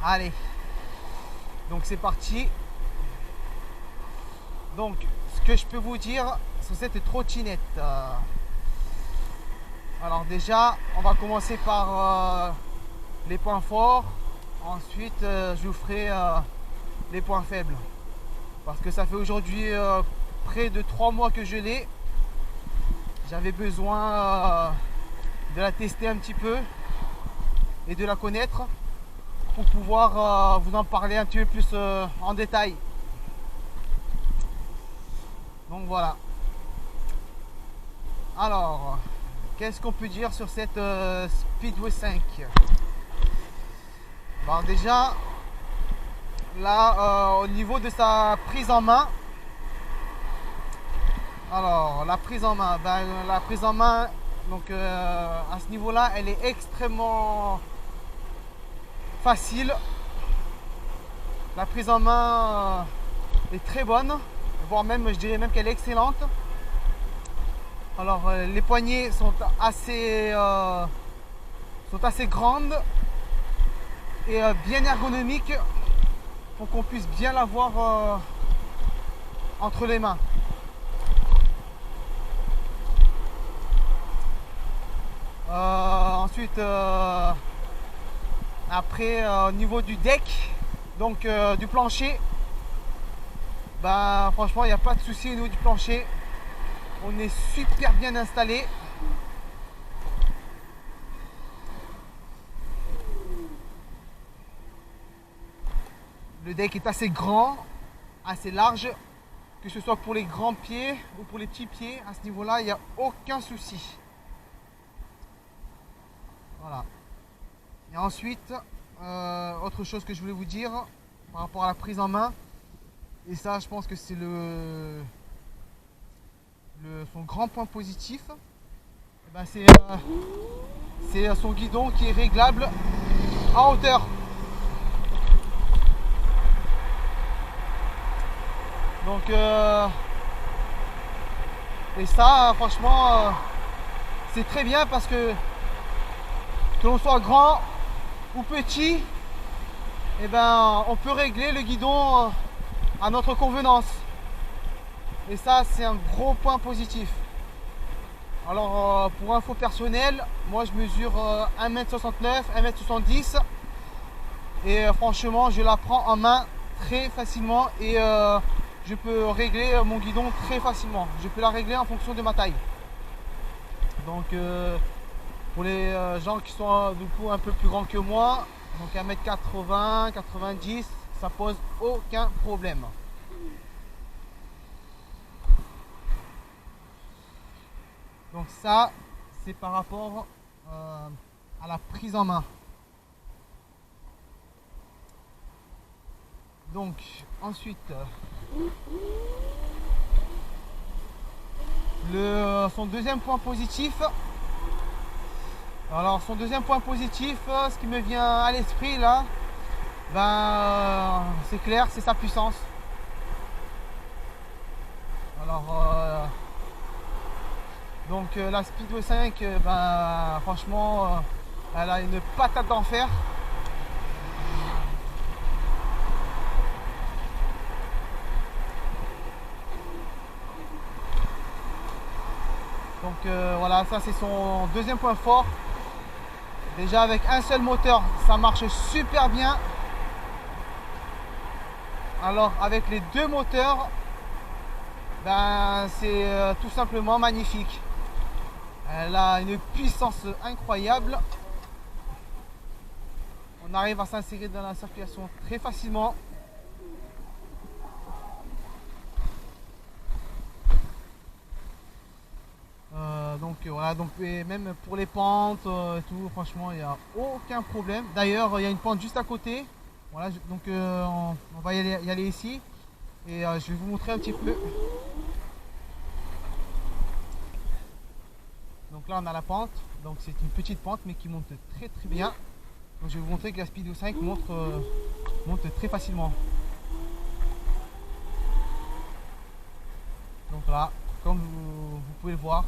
Allez, donc c'est parti. Donc ce que je peux vous dire sur cette trottinette, alors déjà on va commencer par les points forts. Ensuite je vous ferai les points faibles, parce que ça fait aujourd'hui près de 3 mois que je l'ai. J'avais besoin de la tester un petit peu et de la connaître pour pouvoir vous en parler un petit peu plus en détail. Donc voilà. Alors, qu'est-ce qu'on peut dire sur cette Speedway 5? Bon, déjà, là, au niveau de sa prise en main, alors la prise en main, donc à ce niveau-là, elle est extrêmement facile. La prise en main est très bonne, voire même, je dirais même qu'elle est excellente. Alors les poignées sont assez grandes et bien ergonomiques pour qu'on puisse bien l'avoir entre les mains. Ensuite, après, au niveau du deck, donc du plancher, ben franchement il n'y a pas de souci au niveau du plancher. On est super bien installé. Le deck est assez grand, assez large, que ce soit pour les grands pieds ou pour les petits pieds. À ce niveau-là, il n'y a aucun souci. Voilà. Et ensuite, autre chose que je voulais vous dire par rapport à la prise en main, et ça je pense que c'est son grand point positif, ben c'est son guidon qui est réglable en hauteur. Donc et ça franchement c'est très bien, parce que l'on soit grand ou petit, et ben on peut régler le guidon à notre convenance. Et ça c'est un gros point positif. Alors pour info personnelle, moi je mesure 1m69, 1m70, et franchement je la prends en main très facilement, et je peux régler mon guidon très facilement. Je peux la régler en fonction de ma taille. Donc pour les gens qui sont du coup un peu plus grands que moi, donc 1m80, 90, ça pose aucun problème. Donc ça, c'est par rapport à la prise en main. Donc ensuite, son deuxième point positif. Alors son deuxième point positif, ce qui me vient à l'esprit là, ben c'est clair, c'est sa puissance. Alors donc la Speedway 5, ben franchement elle a une patate d'enfer. Donc voilà, ça c'est son deuxième point fort. Déjà avec un seul moteur, ça marche super bien. Alors avec les deux moteurs, ben c'est tout simplement magnifique. Elle a une puissance incroyable. On arrive à s'insérer dans la circulation très facilement. Donc voilà, donc et même pour les pentes et tout, franchement il n'y a aucun problème. D'ailleurs il y a une pente juste à côté. Voilà, donc on va y aller ici, et je vais vous montrer un petit peu. Donc là on a la pente, donc c'est une petite pente mais qui monte très très bien. Donc je vais vous montrer que la Speedway 5 monte très facilement. Donc là, comme vous pouvez le voir,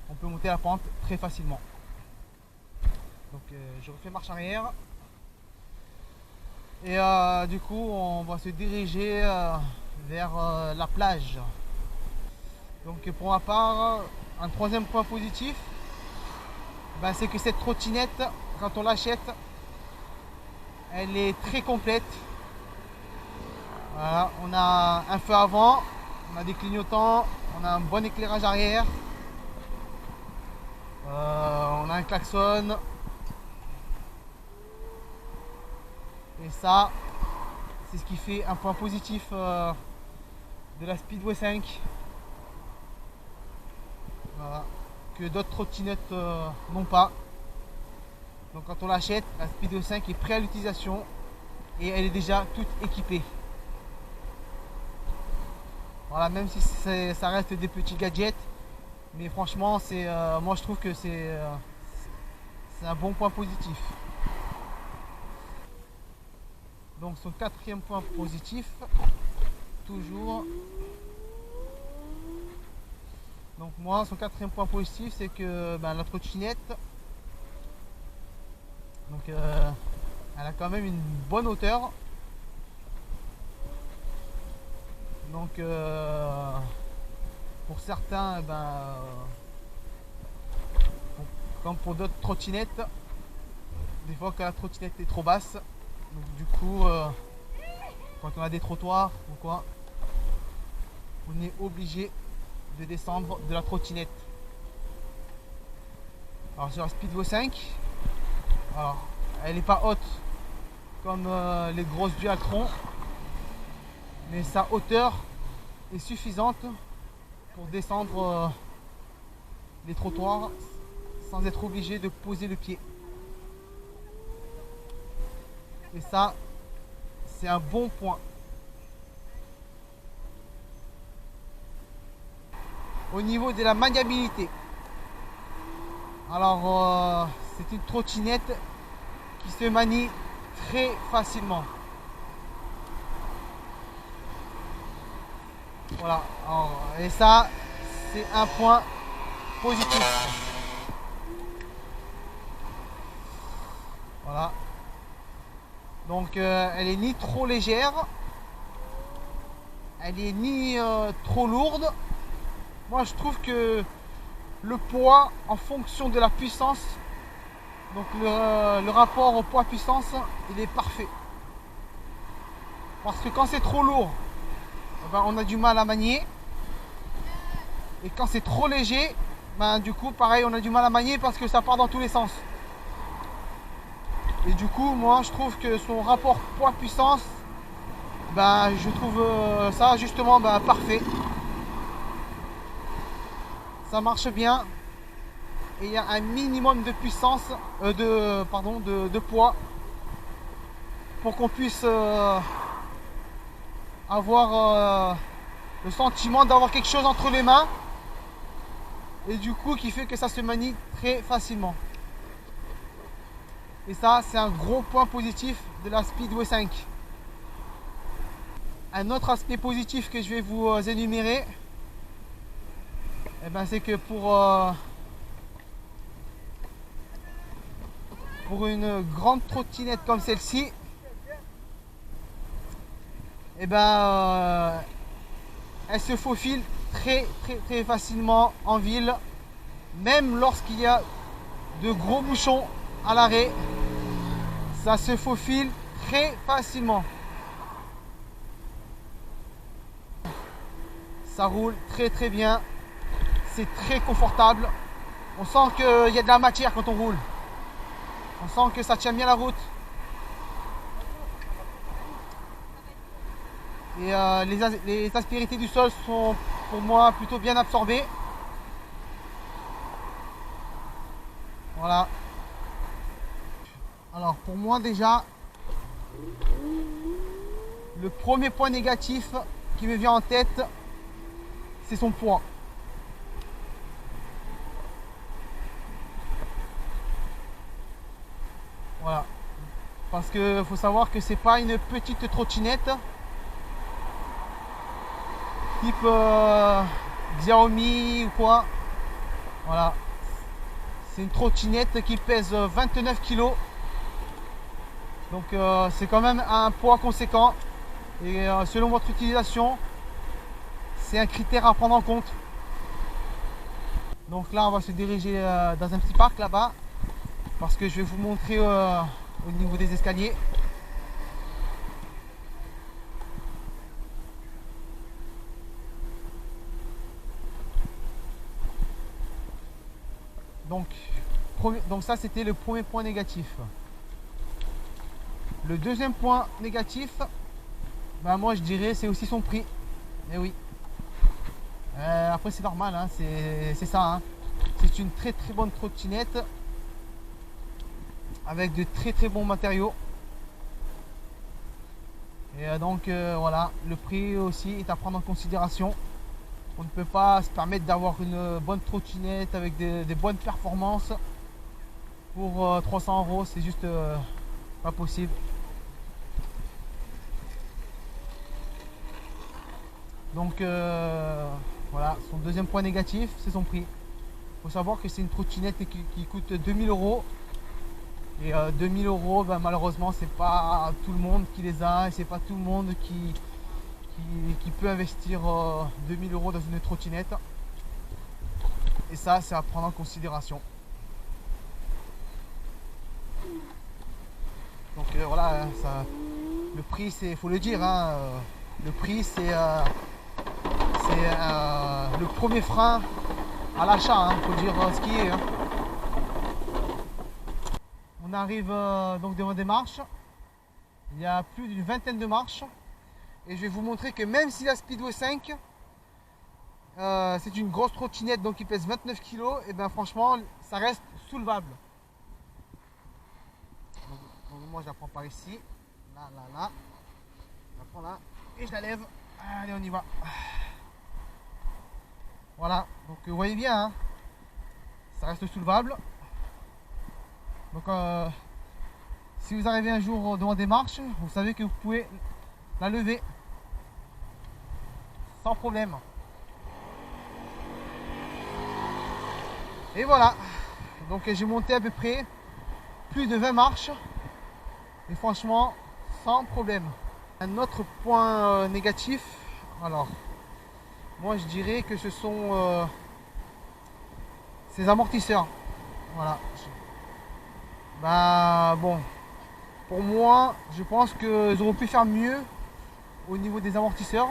on peut monter la pente très facilement. Donc je refais marche arrière. Et du coup, on va se diriger vers la plage. Donc pour ma part, un troisième point positif, ben, c'est que cette trottinette, quand on l'achète, elle est très complète. Voilà, on a un feu avant, on a des clignotants, on a un bon éclairage arrière, on a un klaxon. Et ça, c'est ce qui fait un point positif de la Speedway 5. Voilà, que d'autres trottinettes n'ont pas. Donc quand on l'achète, la Speedway 5 est prête à l'utilisation et elle est déjà toute équipée. Voilà, même si ça reste des petits gadgets, mais franchement, moi je trouve que c'est un bon point positif. Donc son quatrième point positif, toujours. Donc moi, son quatrième point positif, c'est que la trottinette, donc elle a quand même une bonne hauteur. Donc pour certains, comme pour d'autres trottinettes, des fois que la trottinette est trop basse, donc du coup quand on a des trottoirs ou quoi, on est obligé de descendre de la trottinette. Alors sur la Speedway 5, alors, elle n'est pas haute comme les grosses Dualtron, mais sa hauteur est suffisante pour descendre les trottoirs sans être obligé de poser le pied. Et ça, c'est un bon point. Au niveau de la maniabilité, alors c'est une trottinette qui se manie très facilement. Voilà, alors, et ça, c'est un point positif. Voilà. Donc elle est ni trop légère, elle est ni trop lourde. Moi je trouve que le poids en fonction de la puissance, donc le rapport au poids-puissance, il est parfait. Parce que quand c'est trop lourd, on a du mal à manier. Et quand c'est trop léger, du coup pareil, on a du mal à manier parce que ça part dans tous les sens. Et du coup, moi, je trouve que son rapport poids-puissance, je trouve ça justement parfait. Ça marche bien. Et il y a un minimum de puissance, de poids, pour qu'on puisse avoir le sentiment d'avoir quelque chose entre les mains. Et du coup, qui fait que ça se manie très facilement. Et ça, c'est un gros point positif de la Speedway 5. Un autre aspect positif que je vais vous énumérer, c'est que pour une grande trottinette comme celle-ci, elle se faufile très facilement en ville, même lorsqu'il y a de gros bouchons à l'arrêt, ça se faufile très facilement. Ça roule très bien, c'est très confortable. On sent qu'il y a de la matière quand on roule. On sent que ça tient bien la route. Et les aspérités du sol sont pour moi plutôt bien absorbées. Voilà. Alors pour moi déjà, le premier point négatif qui me vient en tête, c'est son poids. Voilà. Parce que faut savoir que c'est pas une petite trottinette type Xiaomi ou quoi. Voilà. C'est une trottinette qui pèse 29 kg. Donc c'est quand même un poids conséquent. Et selon votre utilisation, c'est un critère à prendre en compte. Donc là, on va se diriger dans un petit parc là-bas. Parce que je vais vous montrer au niveau des escaliers. Donc ça, c'était le premier point négatif. Le deuxième point négatif, ben moi je dirais c'est aussi son prix. Eh oui. Après c'est normal, hein, c'est ça. Hein. C'est une très très bonne trottinette avec de très très bons matériaux. Et donc voilà, le prix aussi est à prendre en considération. On ne peut pas se permettre d'avoir une bonne trottinette avec des bonnes performances pour 300 €, c'est juste pas possible. Donc voilà, son deuxième point négatif, c'est son prix. Il faut savoir que c'est une trottinette qui coûte 2000 €. Et 2000 €, ben, malheureusement, c'est pas tout le monde qui les a et c'est pas tout le monde qui peut investir 2000 € dans une trottinette. Et ça, c'est à prendre en considération. Donc voilà, ça, le prix, c'est, faut le dire, hein, le prix, c'est le premier frein à l'achat, hein, faut dire ce qui est. Hein. On arrive donc devant des marches. Il y a plus d'une vingtaine de marches. Et je vais vous montrer que même si la Speedway 5, c'est une grosse trottinette donc qui pèse 29 kg, et bien franchement, ça reste soulevable. Donc moi je la prends par ici, là, je la prends là, et je la lève. Allez, on y va. Voilà, donc vous voyez bien, hein, ça reste soulevable. Donc si vous arrivez un jour devant des marches, vous savez que vous pouvez la lever sans problème. Et voilà, donc j'ai monté à peu près plus de 20 marches et franchement sans problème. Un autre point négatif, alors moi je dirais que ce sont ces amortisseurs. Voilà. Bah bon, pour moi je pense qu'ils auraient pu faire mieux au niveau des amortisseurs.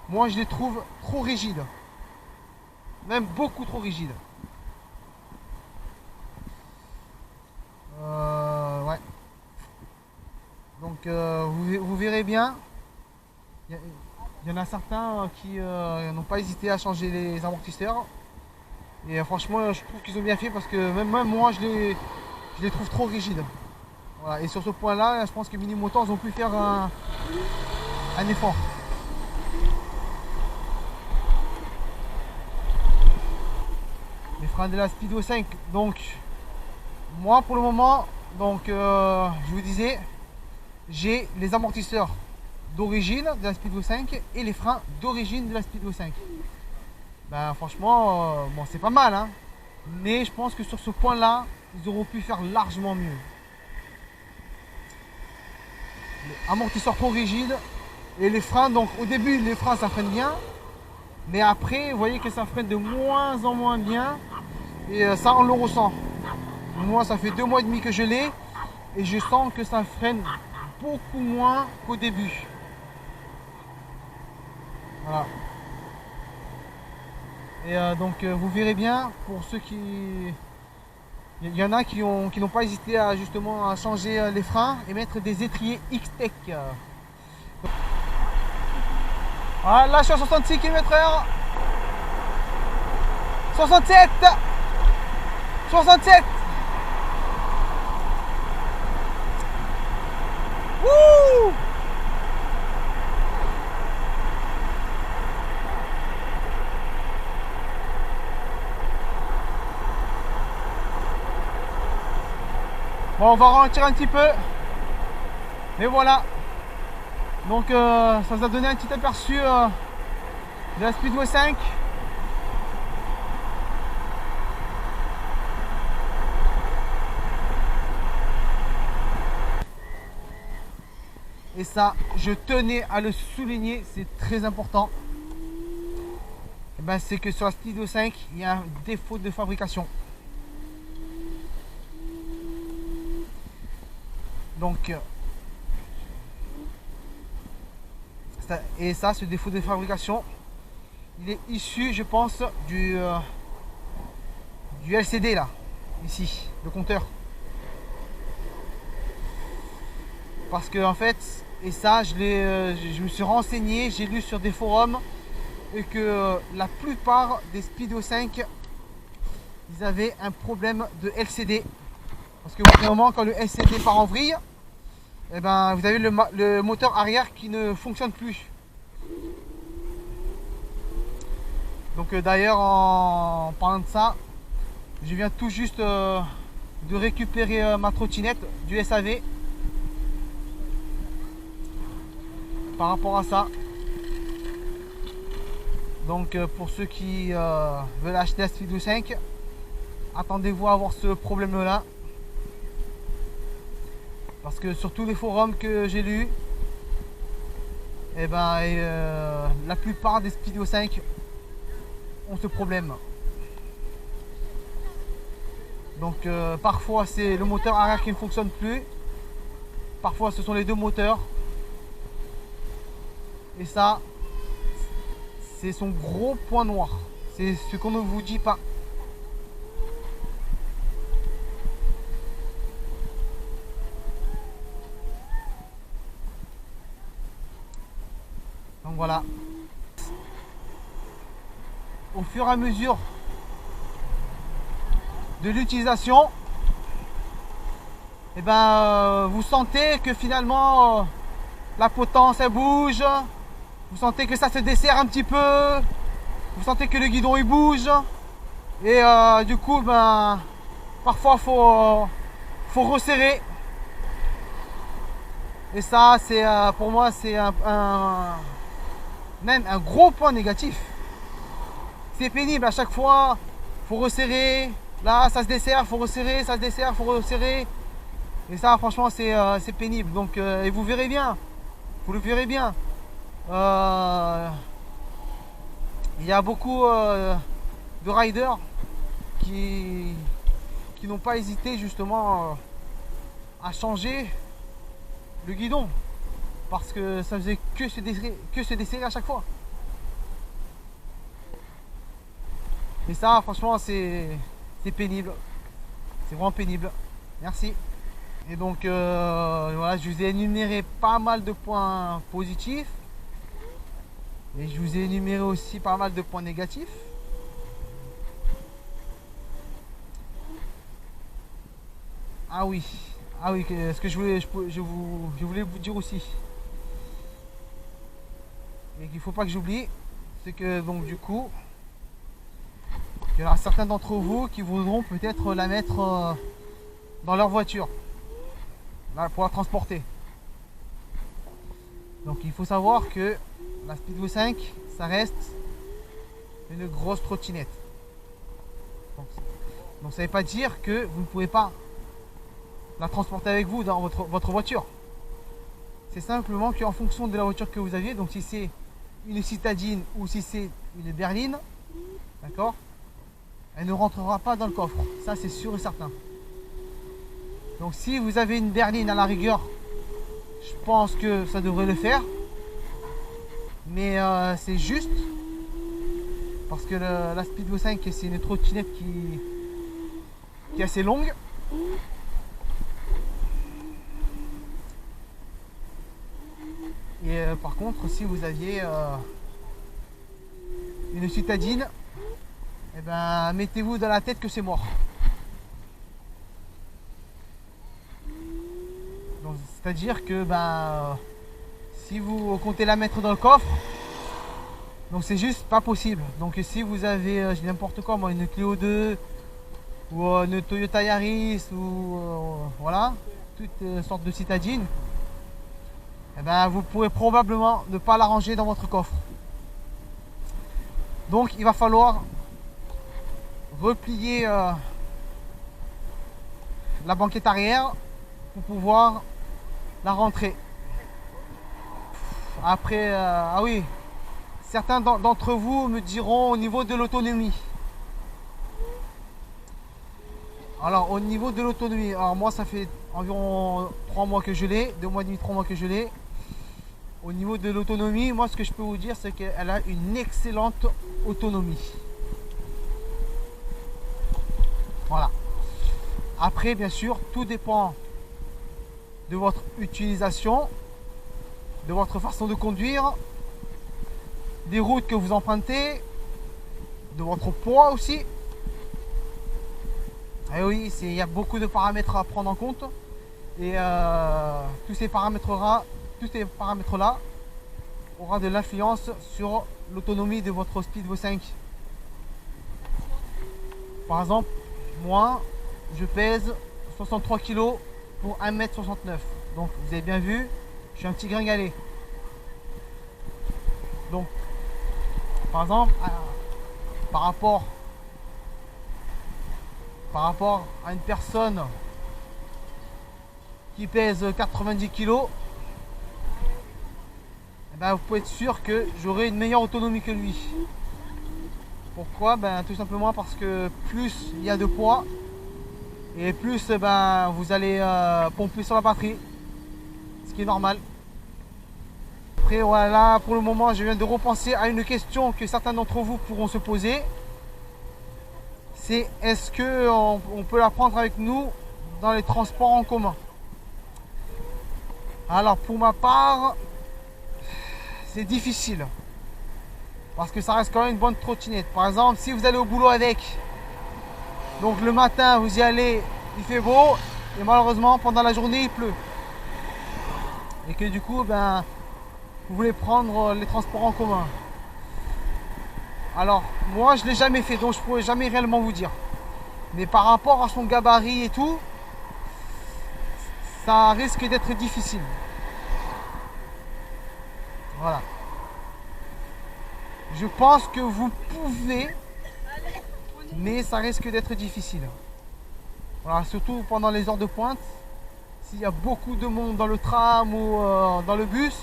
Moi je les trouve trop rigides, même beaucoup trop rigides. Ouais. Donc vous verrez bien, il y en a certains qui n'ont pas hésité à changer les amortisseurs. Et franchement je trouve qu'ils ont bien fait parce que même moi je les trouve trop rigides. Voilà. Et sur ce point là, je pense que Mini Motors ont pu faire un effort. Les freins de la Speedway 5, donc moi pour le moment, donc je vous disais, j'ai les amortisseurs d'origine de la Speedway 5 et les freins d'origine de la Speedway 5. Ben franchement, bon c'est pas mal, hein, mais je pense que sur ce point là, ils auront pu faire largement mieux. Les amortisseurs trop rigides et les freins, donc au début les freins ça freine bien, mais après vous voyez que ça freine de moins en moins bien et ça on le ressent. Moi ça fait 2 mois et demi que je l'ai et je sens que ça freine beaucoup moins qu'au début. Voilà. Et donc vous verrez bien, pour ceux qui... Il y en a qui n'ont pas hésité à justement à changer les freins et mettre des étriers X-Tech. Voilà, là je suis à 66 km/h. 67. 67. Wouh! Bon, on va ralentir un petit peu. Mais voilà. Donc ça vous a donné un petit aperçu de la Speedway 5. Et ça, je tenais à le souligner, c'est très important. Et ben, c'est que sur la Speedo 5, il y a un défaut de fabrication. Donc, ce défaut de fabrication, il est issu, je pense, du LCD là, ici, le compteur. Parce que en fait, et ça, je me suis renseigné, j'ai lu sur des forums et que la plupart des Speedo 5, ils avaient un problème de LCD. Parce que au bout d'un moment, quand le LCD part en vrille, eh ben, vous avez le moteur arrière qui ne fonctionne plus. Donc d'ailleurs, en parlant de ça, je viens tout juste de récupérer ma trottinette du SAV. Par rapport à ça. Donc pour ceux qui veulent acheter la Speedo 5, attendez-vous à avoir ce problème là. Parce que sur tous les forums que j'ai lus, la plupart des Speedo 5 ont ce problème. Donc parfois c'est le moteur arrière qui ne fonctionne plus, parfois ce sont les deux moteurs. Et ça, c'est son gros point noir. C'est ce qu'on ne vous dit pas. Donc voilà. Au fur et à mesure de l'utilisation, vous sentez que finalement la potence elle bouge. Vous sentez que ça se desserre un petit peu. Vous sentez que le guidon il bouge. Et du coup, parfois faut resserrer. Et ça, c'est pour moi, c'est même un gros point négatif. C'est pénible à chaque fois. Faut resserrer. Là, ça se desserre. Faut resserrer. Ça se desserre. Faut resserrer. Et ça, franchement, c'est pénible. Donc, et vous verrez bien. Vous le verrez bien. Il y a beaucoup de riders qui n'ont pas hésité justement à changer le guidon parce que ça faisait que se desserrer à chaque fois. Et ça, franchement, c'est pénible. C'est vraiment pénible. Merci. Et donc, voilà, je vous ai énuméré pas mal de points positifs. Et je vous ai énuméré aussi pas mal de points négatifs. Ah oui, ce que je voulais vous dire aussi. Et qu'il ne faut pas que j'oublie, c'est que donc du coup, il y aura certains d'entre vous qui voudront peut-être la mettre dans leur voiture. Là, pour la transporter. Donc il faut savoir que la Speedo 5, ça reste une grosse trottinette. Donc ça ne veut pas dire que vous ne pouvez pas la transporter avec vous dans votre voiture. C'est simplement qu'en fonction de la voiture que vous aviez, donc si c'est une citadine ou si c'est une berline, d'accord, elle ne rentrera pas dans le coffre. Ça, c'est sûr et certain. Donc si vous avez une berline à la rigueur, je pense que ça devrait le faire. Mais c'est juste parce que la Speedo 5, c'est une trottinette qui est assez longue. Et par contre, si vous aviez une citadine, mettez-vous dans la tête que c'est mort. C'est-à-dire que si vous comptez la mettre dans le coffre, donc c'est juste pas possible. Donc si vous avez n'importe quoi, moi, une Clio 2 ou une Toyota Yaris ou voilà, toute sorte de citadine, vous pourrez probablement ne pas la ranger dans votre coffre. Donc il va falloir replier la banquette arrière pour pouvoir la rentrer. Après, ah oui, certains d'entre vous me diront au niveau de l'autonomie. Alors au niveau de l'autonomie, alors moi ça fait environ 3 mois que je l'ai, 2 mois et demi, 3 mois que je l'ai. Au niveau de l'autonomie, moi ce que je peux vous dire c'est qu'elle a une excellente autonomie. Voilà. Après bien sûr, tout dépend de votre utilisation, de votre façon de conduire, des routes que vous empruntez, de votre poids aussi. Et oui, il y a beaucoup de paramètres à prendre en compte. Et tous ces paramètres-là aura de l'influence sur l'autonomie de votre Speedvo 5. Par exemple, moi, je pèse 63 kg pour 1m69. Donc, vous avez bien vu, je suis un petit gringalet. Donc, par exemple, par rapport à une personne qui pèse 90 kg, eh ben, vous pouvez être sûr que j'aurai une meilleure autonomie que lui. Pourquoi? Ben, tout simplement parce que plus il y a de poids et plus ben, vous allez pomper sur la batterie, ce qui est normal. Après voilà, pour le moment je viens de repenser à une question que certains d'entre vous pourront se poser. C'est est-ce qu'on peut la prendre avec nous dans les transports en commun? Alors pour ma part, c'est difficile. Parce que ça reste quand même une bonne trottinette. Par exemple, si vous allez au boulot avec, donc le matin vous y allez, il fait beau, et malheureusement pendant la journée il pleut. Et que du coup, ben, vous voulez prendre les transports en commun. Alors, moi je ne l'ai jamais fait, donc je ne pourrais jamais réellement vous dire. Mais par rapport à son gabarit et tout, ça risque d'être difficile. Voilà. Je pense que vous pouvez, mais ça risque d'être difficile. Voilà, surtout pendant les heures de pointe. S'il y a beaucoup de monde dans le tram ou dans le bus,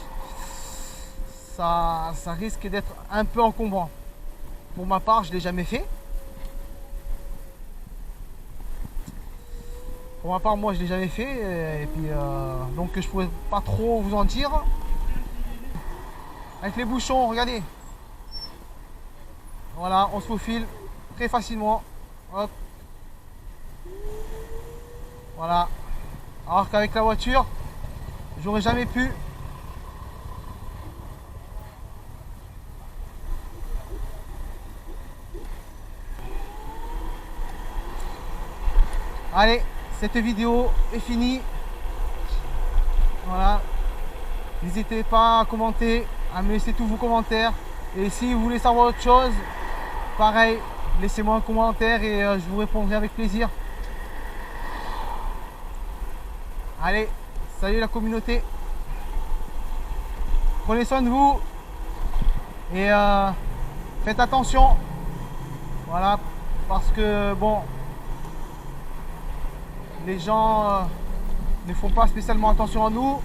ça risque d'être un peu encombrant. Pour ma part, je ne l'ai jamais fait. Pour ma part, moi, je ne l'ai jamais fait. Et puis, donc, je ne pourrais pas trop vous en dire. Avec les bouchons, regardez. Voilà, on se faufile très facilement. Hop. Voilà. Alors qu'avec la voiture, j'aurais jamais pu. Allez, cette vidéo est finie. Voilà. N'hésitez pas à commenter, à me laisser tous vos commentaires. Et si vous voulez savoir autre chose, pareil, laissez-moi un commentaire et je vous répondrai avec plaisir. Allez, salut la communauté. Prenez soin de vous. Et faites attention. Voilà, parce que bon, les gens ne font pas spécialement attention à nous.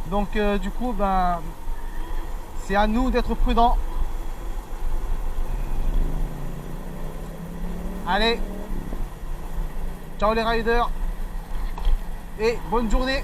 Donc du coup, ben, c'est à nous d'être prudents. Allez, ciao les riders et bonne journée.